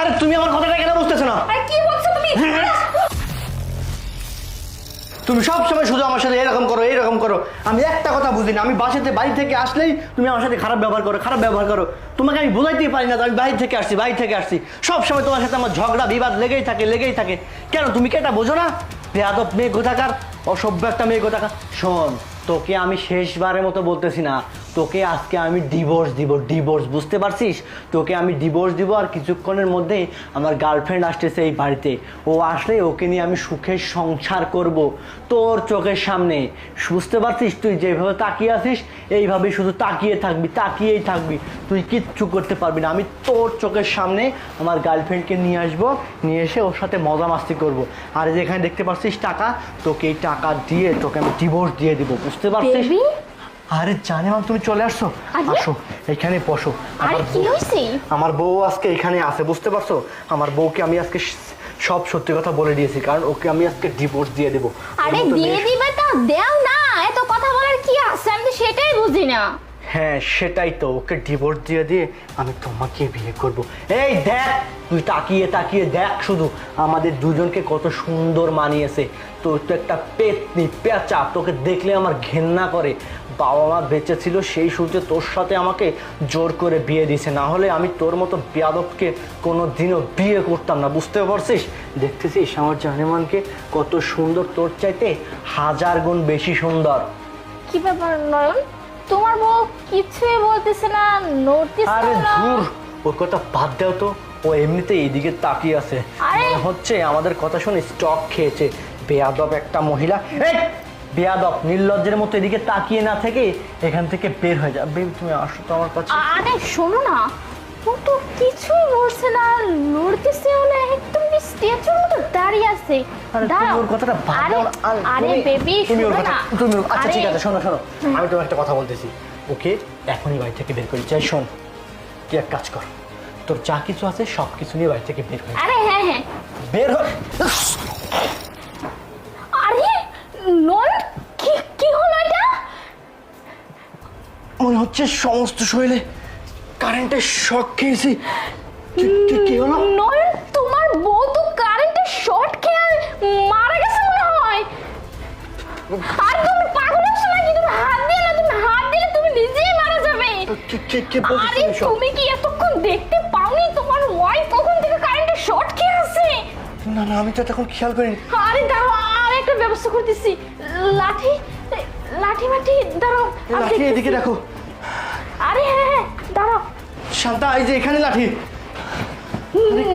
আরে তুমি আমার কথাটা কেন বুঝতেছো না? আরে কি বলছো তুমি? তুমি সব সময় শুধু আমার সাথে এরকম করো। আমি একটা কথা বুঝি না, আমি বাড়ি থেকে আসলেই তুমি আমার সাথে খারাপ ব্যবহার করো। তোমাকে আমি বোঝাইতেই পারি না, আমি বাড়ি থেকে আসছি। সব সময় তোমার সাথে আমার ঝগড়া বিবাদ লেগেই থাকে। কেন তুমি কি এটা বোঝো না? বেয়াদব মেয়ে কোথাকার, অসভ্য একটা মেয়ে কোথাকার। শোন, তোকে আমি শেষবারের মতো বলতেছি না, তোকে আজকে আমি ডিভোর্স, বুঝতে পারছিস? তোকে আমি ডিভোর্স দিব। আর কিছুক্ষণের মধ্যেই আমার গার্লফ্রেন্ড আসতেছে এই বাড়িতে। ও আসলে ওকে নিয়ে আমি সুখের সংসার করব তোর চোখের সামনে। বুঝতে পারছিস? তুই যেভাবে তাকিয়ে আছিস এইভাবে শুধু তাকিয়েই থাকবি, তুই কিচ্ছু করতে পারবি না। আমি তোর চোখের সামনে আমার গার্লফ্রেন্ডকে নিয়ে আসবো, নিয়ে এসে ওর সাথে মজা মাস্তি করবো। আর যেখানে দেখতে পাচ্ছিস টাকা, তোকে এই টাকা দিয়ে তোকে আমি ডিভোর্স দিয়ে দিব, বুঝতে পারছিস? আরে জানি না, তুমি চলে আসছো, আসো এখানে বসো। আমার বউ আজকে এখানে আছে, বুঝতে পারছো? আমার বউকে আমি আজকে সব সত্যি কথা বলে দিয়েছি, কারণ ওকে আমি আজকে ডিভোর্স দিয়ে দেবো। আরে দিয়ে দিবে তো দাও না, এত কথা বলার কি আছে? আমি সেটাই বুঝি না। হ্যাঁ সেটাই তো, ওকে ডিভোর্স দিয়ে আমি তোমাকে বিয়ে করব। এই দেখ, তুই তাকিয়ে দেখ শুধু, আমাদের দুজনকে কত সুন্দর মানিয়েছে। তোর তো একটা পেতনি পেঁচা, তোকে দেখলে আমার ঘেন্না করে। বাবা মা বেঁচে ছিল সেই সূত্রে তোর সাথে আমাকে জোর করে বিয়ে দিছে, না হলে আমি তোর মতো বেয়াদবকে কোনো দিনও বিয়ে করতাম না, বুঝতে পারছিস? দেখতেছিস আমার জানেমানকে কত সুন্দর, তোর চাইতে 1000 গুণ বেশি সুন্দর। কি ব্যাপার নয়ন, তোমার বউ কিছুই বলতেছে না, নড়তেছে না? আরে ধুর, ওর কথা বাদ দাও তো, ও এমনিতেই এইদিকে তাকিয়ে আছে, মনে হচ্ছে আমাদের কথা শুনে স্টক খেয়েছে। বেয়াদব একটা মহিলা, এই বেয়াদব নির্লজ্জের মতো এদিকে তাকিয়ে না থেকে এখান থেকে বের হয়ে যা। বেবি তুমি আসো তো আমার কাছে। আরে শোনো না, ও তো কিছুই বলছে না, নড়তেছেও না, একদম স্ট্যাচুর মতো দাঁড়িয়ে আছে। তুমি ওর কথাটা বাদ দাও না। আরে বেবি শোনো না। আচ্ছা ঠিক আছে, শোনো আমি তোমার একটা কথা বলতেছি। ওকে এখনই বাড়ি থেকে বের করে চাই। শোন, তুই এক কাজ কর, তোর যা কিছু আছে সব কিছু নিয়ে বাড়ি থেকে বের হয়ে। আরে হ্যাঁ বের হয়। আরে নয়ন, কি হলো এটা? মনে হচ্ছে সমস্ত শরীরে কারেন্টের শক খেয়েছি। কি হলো? নয়ন, তোমার বউ তো কারেন্টের শর্ট খেয়ে মারা গেছে মনে হয়। আর তুমি পাগল হচ্ছ নাকি? তুমি হাত দিয়ে না, তুমি হাত দিলে তুমি নিজেই মারা যাবে। আরে তুমি কি এতক্ষণ দেখতে পাওনি তোমার ওয়াইফ কখন থেকে কারেন্টের শর্ট খেয়ে আছে? না আমি তো তখন খেয়াল করিনি। আরে দাঁড়াও, আর একটা ব্যবস্থা করতেছি। লাঠি মাটি দাঁড়াও, লাঠি এদিকে রাখো। আরে হ্যাঁ দাঁড়াও। শান্তা, এই যে এখানে লাঠি।